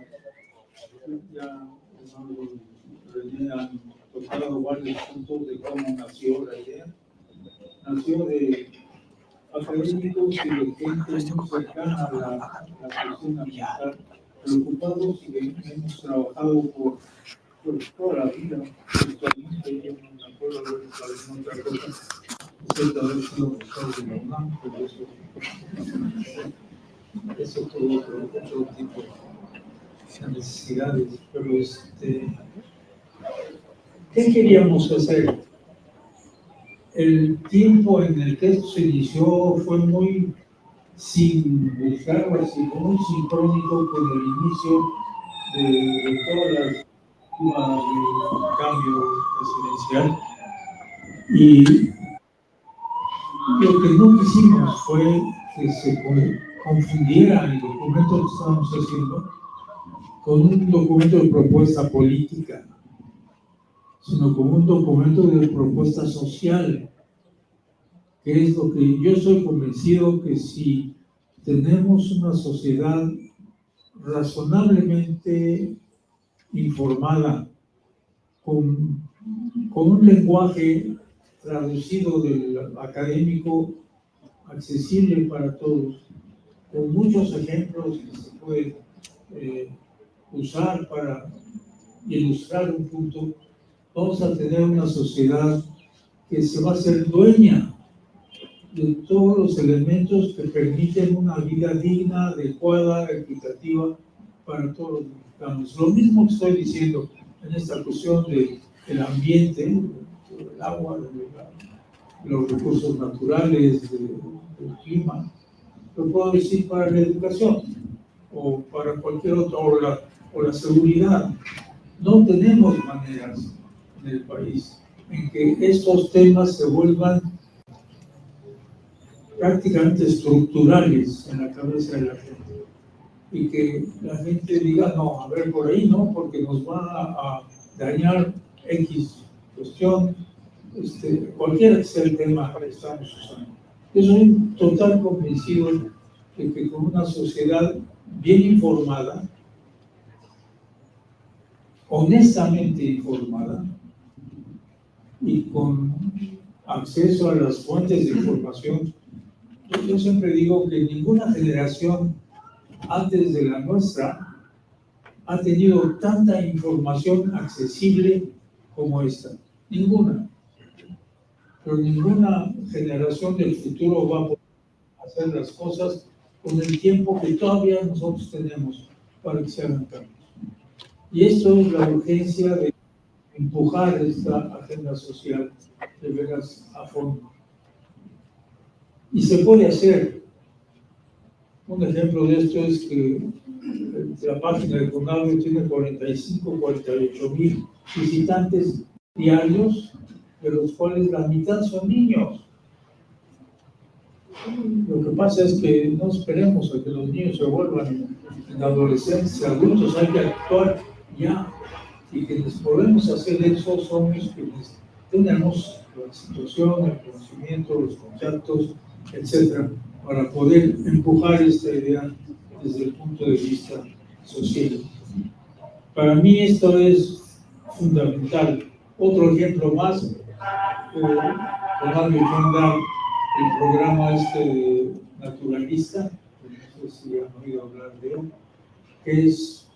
René han tocado varios puntos de cómo nació la idea. Nació de académicos y de gente muy cercana a la cuestión ambiental, preocupados y que hemos trabajado por toda la vida. Actualmente yo no me acuerdo haber estado en otra cosa, excepto haber sido profesor de la UNAM, pero eso todo otro tipo de necesidades. Pero ¿qué queríamos hacer? el tiempo en el que esto se inició fue muy, sin buscarlo así, muy sincrónico con el inicio de todas las del cambio presidencial. Y lo que no quisimos fue que se confundiera el documento que estábamos haciendo con un documento de propuesta política, sino como un documento de propuesta social, que es lo que yo estoy convencido que si tenemos una sociedad razonablemente informada, con un lenguaje traducido del académico accesible para todos, con muchos ejemplos que se pueden usar para ilustrar un punto, vamos a tener una sociedad que se va a ser dueña de todos los elementos que permiten una vida digna, adecuada, equitativa para todos los mexicanos. Lo mismo que estoy diciendo en esta cuestión del ambiente, del agua, de los recursos naturales, del clima, lo puedo decir para la educación o para cualquier otra, o la seguridad. No tenemos maneras en el país en que estos temas se vuelvan prácticamente estructurales en la cabeza de la gente y que la gente diga, no, a ver, por ahí no, porque nos va a dañar X cuestión, cualquiera que sea el tema que estamos usando. Yo soy un total convencido de que con una sociedad bien informada, honestamente informada y con acceso a las fuentes de información, yo siempre digo que ninguna generación antes de la nuestra ha tenido tanta información accesible como esta. Ninguna. Pero ninguna generación del futuro va a poder hacer las cosas con el tiempo que todavía nosotros tenemos para que se hagan cambios. Y esto es la urgencia de empujar esta agenda social de veras a fondo. Y se puede hacer. Un ejemplo de esto es que la página de CONAVIO tiene 48 mil visitantes diarios, de los cuales la mitad son niños. Lo que pasa es que no esperemos a que los niños se vuelvan en adolescentes, adultos, hay que actuar ya. Y quienes podemos hacer eso somos quienes tenemos la situación, el conocimiento, los contactos, etcétera, para poder empujar esta idea desde el punto de vista social. Para mí esto es fundamental. Otro ejemplo más, Ronaldo Chonda, el programa naturalista, no sé si han oído hablar de él, que es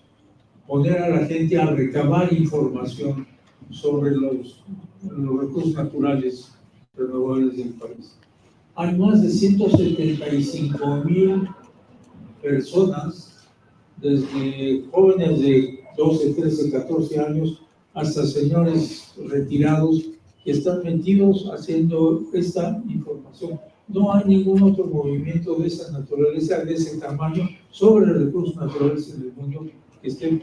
poner a la gente a recabar información sobre los recursos naturales renovables del país. Hay más de 175,000 personas, desde jóvenes de 12, 13, 14 años hasta señores retirados que están metidos haciendo esta información. No hay ningún otro movimiento de esa naturaleza, de ese tamaño, sobre los recursos naturales en el mundo que estén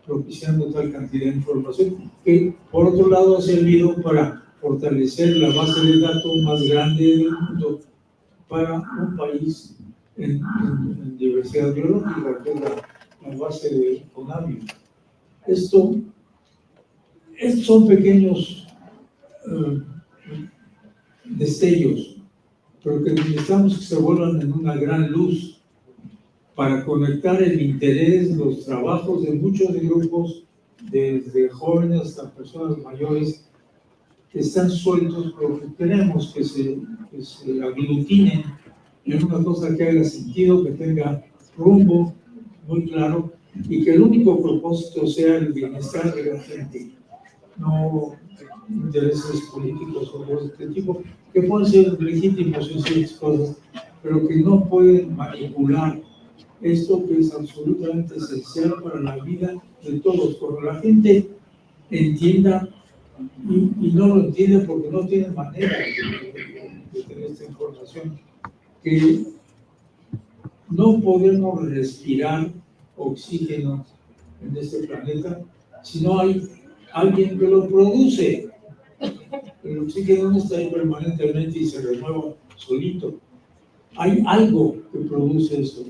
propiciando tal cantidad de información, que por otro lado ha servido para fortalecer la base de datos más grande del mundo para un país en diversidad biológica, que es la base de CONAVIO. Estos son pequeños destellos, pero que necesitamos que se vuelvan en una gran luz para conectar el interés, los trabajos de muchos grupos, desde jóvenes hasta personas mayores, que están sueltos, pero que queremos que se aglutinen en una cosa que haga sentido, que tenga rumbo muy claro y que el único propósito sea el bienestar de la gente, no intereses políticos o de este tipo, que pueden ser legítimos en ciertas cosas, pero que no pueden manipular esto que es absolutamente esencial para la vida de todos. Cuando la gente entienda y no lo entienden porque no tienen manera de tener esta información. Que no podemos respirar oxígeno en este planeta si no hay alguien que lo produce. El oxígeno no está ahí permanentemente y se renueva solito. Hay algo que produce eso.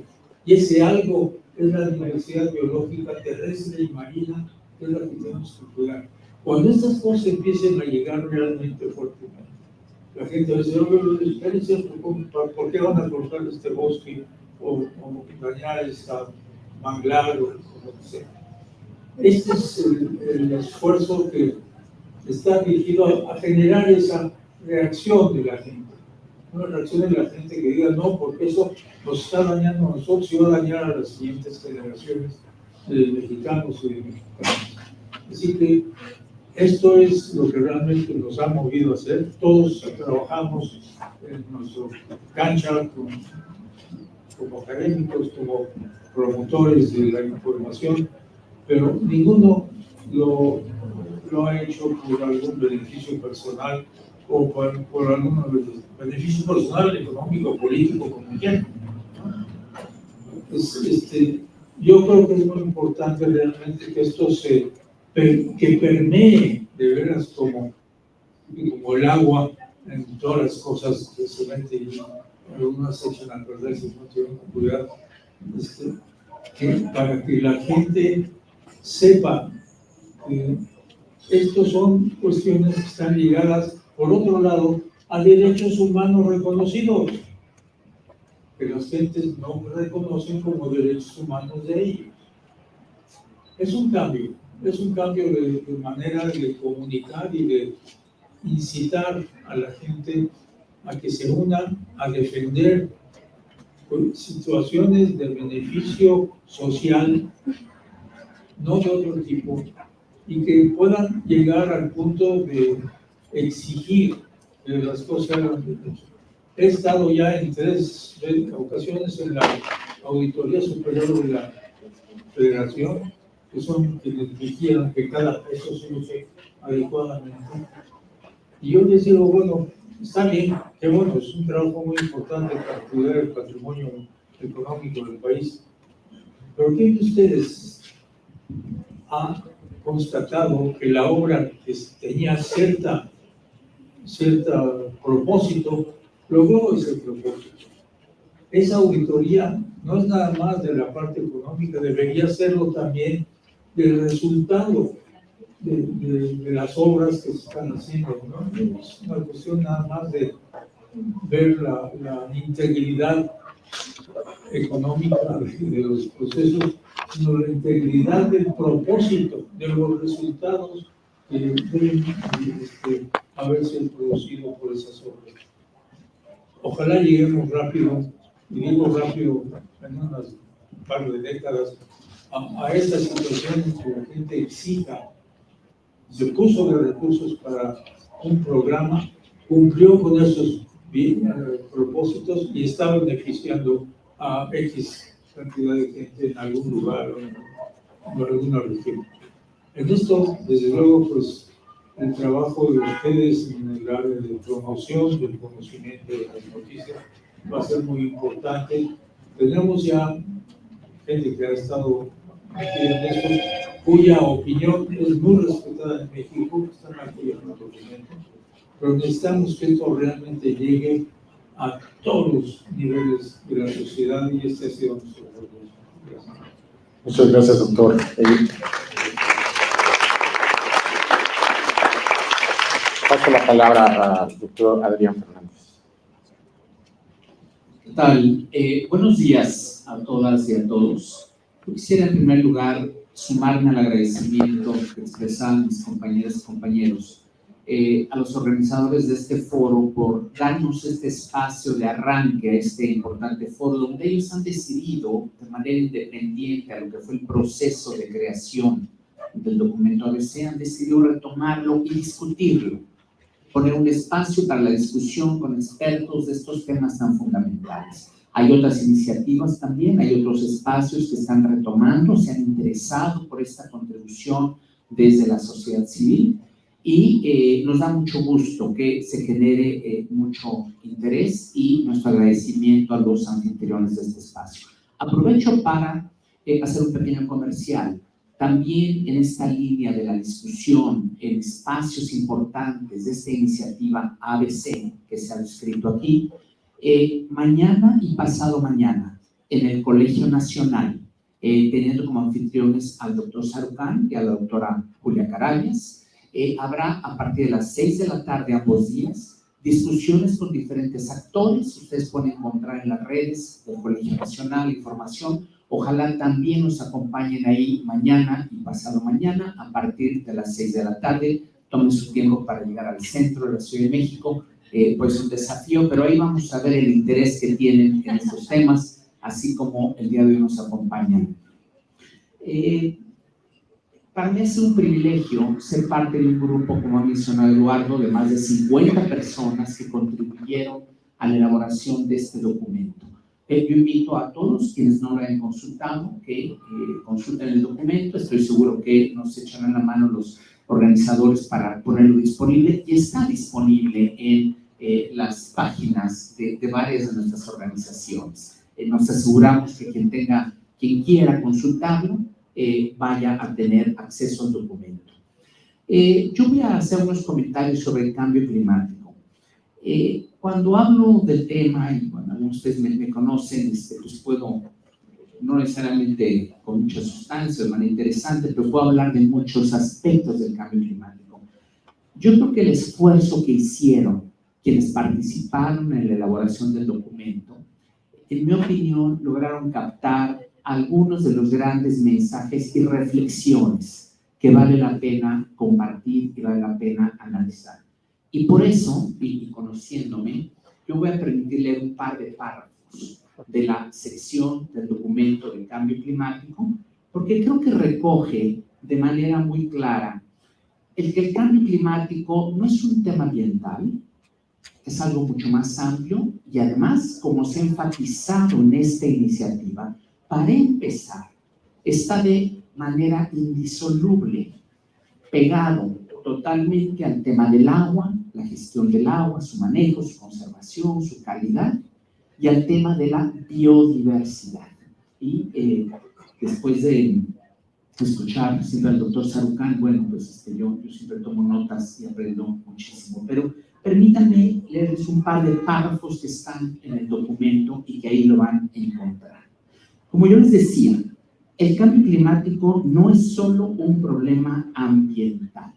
Y ese algo es la diversidad biológica terrestre y marina, que es la que tenemos que cuidar. Cuando estas cosas empiecen a llegar realmente fuertemente, la gente va a decir, espérense, ¿por qué van a cortar este bosque o dañar esta manglar o lo que sea? Este es el esfuerzo que está dirigido a generar esa reacción de la gente. Una reacción de la gente que diga, no, porque eso nos está dañando a nosotros y va a dañar a las siguientes generaciones de mexicanos y de mexicanas. Así que esto es lo que realmente nos ha movido a hacer. Todos trabajamos en nuestra cancha como académicos, como promotores de la información, pero ninguno lo ha hecho por algún beneficio personal o por algún beneficio personal, económico, político, como quieran. Yo creo que es muy importante realmente que esto que permee de veras como el agua en todas las cosas que se meten y algunas se echan a perder si no tienen cuidado, para que la gente sepa que estas son cuestiones que están ligadas, por otro lado, a derechos humanos reconocidos, que las gentes no reconocen como derechos humanos de ellos. Es un cambio de manera de comunicar y de incitar a la gente a que se unan a defender situaciones de beneficio social, no de otro tipo, y que puedan llegar al punto de exigir que las cosas hagan bien. He estado ya en 3 ocasiones en la Auditoría Superior de la Federación, que son quienes vigilan que cada peso se use adecuadamente. Y yo les digo, bueno, está bien, qué bueno, es un trabajo muy importante para cuidar el patrimonio económico del país. Pero ¿quién de ustedes ha constatado que la obra que tenía cierto propósito logró ese propósito? Esa auditoría no es nada más de la parte económica, debería serlo también del resultado de las obras que se están haciendo, ¿no? Es una cuestión nada más de ver la integridad económica de los procesos, sino la integridad del propósito, de los resultados que deben haberse producido por esas obras. Ojalá lleguemos rápido, y digo rápido, en unas par de décadas, a esta situación en que la gente exija, se puso de recursos para un programa, cumplió con esos propósitos y está beneficiando a X cantidad de gente en algún lugar o en alguna región. En esto, desde luego, pues el trabajo de ustedes en el área de promoción, del conocimiento de las noticias, va a ser muy importante. Tenemos ya gente que ha estado aquí en esto, cuya opinión es muy respetada en México, que están apoyando el documento, pero necesitamos que esto realmente llegue a todos los niveles de la sociedad y este ha sido nuestro propósito. Gracias. Muchas gracias, doctor. Paso la palabra al doctor Adrián Fernández. ¿Qué tal? Buenos días a todas y a todos. Yo quisiera en primer lugar sumarme al agradecimiento que expresan mis compañeras y compañeros a los organizadores de este foro por darnos este espacio de arranque a este importante foro, donde ellos han decidido de manera independiente a lo que fue el proceso de creación del documento ABC, han decidido retomarlo y discutirlo, poner un espacio para la discusión con expertos de estos temas tan fundamentales. Hay otras iniciativas también, hay otros espacios que están retomando, se han interesado por esta contribución desde la sociedad civil. Y nos da mucho gusto que se genere mucho interés y nuestro agradecimiento a los anfitriones de este espacio. Aprovecho para hacer un pequeño comercial. También en esta línea de la discusión en espacios importantes de esta iniciativa ABC que se ha descrito aquí, mañana y pasado mañana en el Colegio Nacional, teniendo como anfitriones al doctor Sarucán y a la doctora Julia Carabias, habrá a partir de las 6 de la tarde ambos días discusiones con diferentes actores. Ustedes pueden encontrar en las redes del Colegio Nacional información. Ojalá también nos acompañen ahí mañana y pasado mañana a partir de las 6 de la tarde. Tomen su tiempo para llegar al centro de la Ciudad de México. Pues un desafío, pero ahí vamos a ver el interés que tienen en estos temas, así como el día de hoy nos acompañan. Para mí es un privilegio ser parte de un grupo, como ha mencionado Eduardo, de más de 50 personas que contribuyeron a la elaboración de este documento. Yo invito a todos quienes no lo hayan consultado que consulten el documento. Estoy seguro que nos echarán la mano los organizadores para ponerlo disponible, y está disponible en las páginas de varias de nuestras organizaciones. Nos aseguramos que quien quiera consultarlo vaya a tener acceso al documento. Yo voy a hacer unos comentarios sobre el cambio climático. Cuando hablo del tema, y bueno, algunos de ustedes me conocen, pues puedo, no necesariamente con mucha sustancia, de manera interesante, pero puedo hablar de muchos aspectos del cambio climático. Yo creo que el esfuerzo que hicieron quienes participaron en la elaboración del documento, en mi opinión, lograron captar algunos de los grandes mensajes y reflexiones que vale la pena compartir y vale la pena analizar. Y por eso, y conociéndome, yo voy a permitir leer un par de párrafos de la sección del documento del cambio climático, porque creo que recoge de manera muy clara el que el cambio climático no es un tema ambiental, es algo mucho más amplio, y además, como se ha enfatizado en esta iniciativa, para empezar, está de manera indisoluble pegado totalmente al tema del agua, la gestión del agua, su manejo, su conservación, su calidad, y al tema de la biodiversidad. Y después de escuchar siempre al doctor Sarucán, bueno, pues yo siempre tomo notas y aprendo muchísimo, pero permítanme leerles un par de párrafos que están en el documento y que ahí lo van a encontrar. Como yo les decía, el cambio climático no es solo un problema ambiental,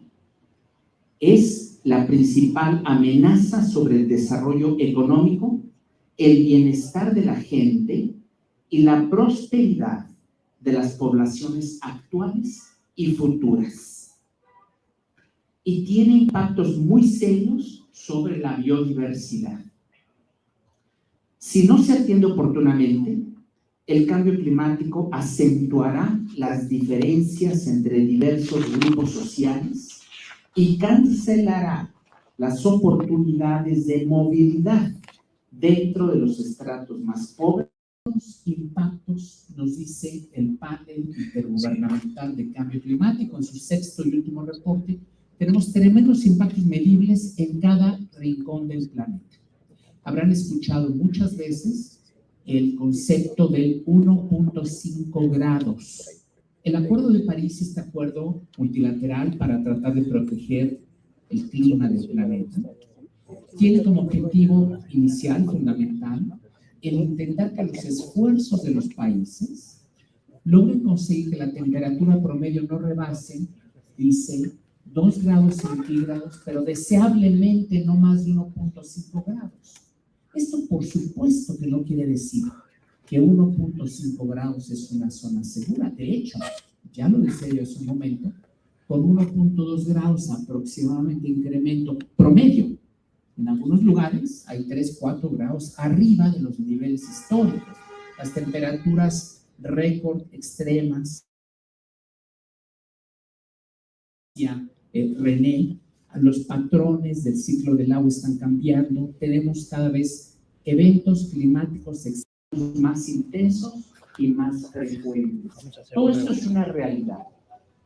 es la principal amenaza sobre el desarrollo económico, el bienestar de la gente y la prosperidad de las poblaciones actuales y futuras. Y tiene impactos muy serios sobre la biodiversidad. Si no se atiende oportunamente, el cambio climático acentuará las diferencias entre diversos grupos sociales y cancelará las oportunidades de movilidad dentro de los estratos más pobres. Impactos, nos dice el panel intergubernamental de cambio climático en su sexto y último reporte, tenemos tremendos impactos medibles en cada rincón del planeta. Habrán escuchado muchas veces el concepto del 1.5 grados. El Acuerdo de París, este acuerdo multilateral para tratar de proteger el clima del planeta, tiene como objetivo inicial, fundamental, el intentar que los esfuerzos de los países logren conseguir que la temperatura promedio no rebase, dice, 2 grados centígrados, pero deseablemente no más de 1.5 grados. Esto, por supuesto, que no quiere decir que 1.5 grados es una zona segura. De hecho, ya lo decía yo hace un momento, con 1.2 grados aproximadamente incremento promedio. En algunos lugares hay 3, 4 grados arriba de los niveles históricos. Las temperaturas récord extremas. René, los patrones del ciclo del agua están cambiando. Tenemos cada vez eventos climáticos extremos más intensos y más frecuentes. Todo esto es una realidad.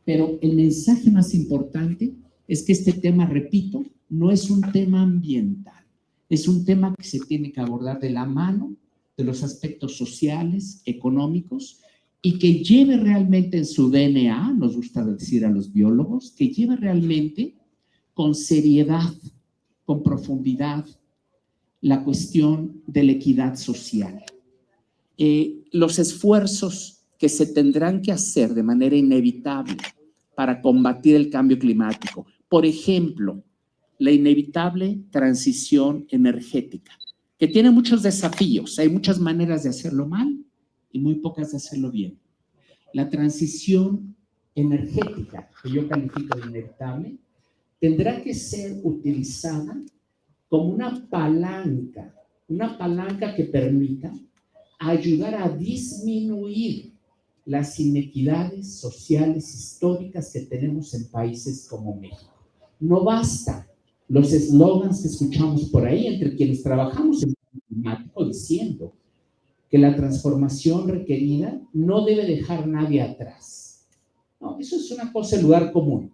Pero el mensaje más importante es que este tema, repito, no es un tema ambiental, es un tema que se tiene que abordar de la mano de los aspectos sociales, económicos, y que lleve realmente en su DNA, nos gusta decir a los biólogos, que lleve realmente con seriedad, con profundidad, la cuestión de la equidad social. Los esfuerzos que se tendrán que hacer de manera inevitable para combatir el cambio climático. Por ejemplo, la inevitable transición energética, que tiene muchos desafíos. Hay muchas maneras de hacerlo mal y muy pocas de hacerlo bien. La transición energética, que yo califico de inevitable, tendrá que ser utilizada como una palanca que permita ayudar a disminuir las inequidades sociales históricas que tenemos en países como México. No basta los eslogans que escuchamos por ahí entre quienes trabajamos en el cambio climático diciendo que la transformación requerida no debe dejar a nadie atrás. No, eso es una cosa en lugar común.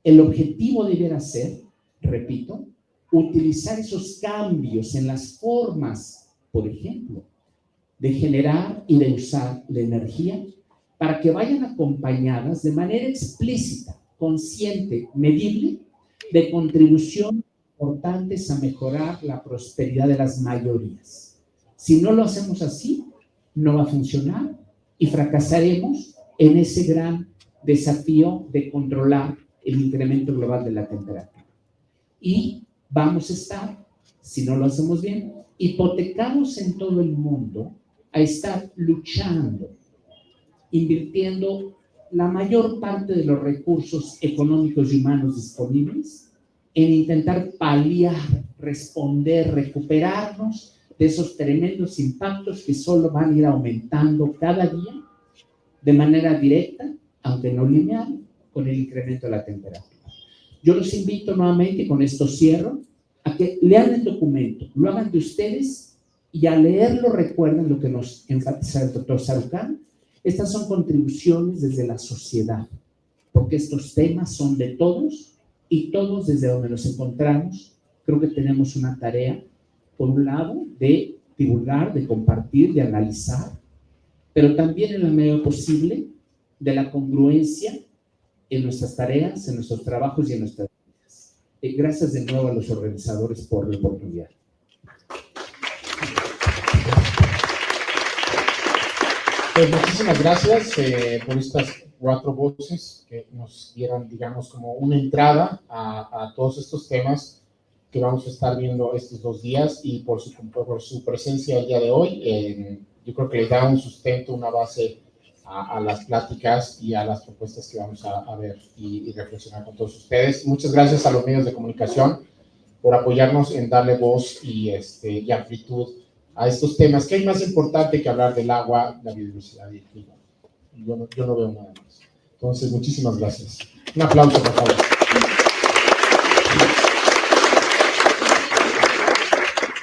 El objetivo deberá ser, repito, utilizar esos cambios en las formas, por ejemplo, de generar y de usar la energía para que vayan acompañadas de manera explícita, consciente, medible, de contribuciones importantes a mejorar la prosperidad de las mayorías. Si no lo hacemos así, no va a funcionar y fracasaremos en ese gran desafío de controlar el incremento global de la temperatura. Y vamos a estar, si no lo hacemos bien, hipotecados en todo el mundo a estar luchando, invirtiendo la mayor parte de los recursos económicos y humanos disponibles en intentar paliar, responder, recuperarnos de esos tremendos impactos que solo van a ir aumentando cada día de manera directa, aunque no lineal, con el incremento de la temperatura. Yo los invito nuevamente, con esto cierro, a que lean el documento, lo hagan de ustedes y al leerlo recuerden lo que nos enfatiza el doctor Sarucán. Estas son contribuciones desde la sociedad, porque estos temas son de todos y todos desde donde nos encontramos creo que tenemos una tarea, por un lado, de divulgar, de compartir, de analizar, pero también en la medida posible de la congruencia en nuestras tareas, en nuestros trabajos y en nuestras vidas. Gracias de nuevo a los organizadores por la oportunidad. Pues muchísimas gracias por estas 4 voces que nos dieron, digamos, como una entrada a todos estos temas que vamos a estar viendo estos 2 días y por su presencia el día de hoy. Yo creo que les da un sustento, una base a las pláticas y a las propuestas que vamos a ver y reflexionar con todos ustedes. Muchas gracias a los medios de comunicación por apoyarnos en darle voz y amplitud a estos temas. ¿Qué es más importante que hablar del agua, la biodiversidad y el clima? Yo no veo nada más. Entonces, muchísimas gracias. Un aplauso, por favor.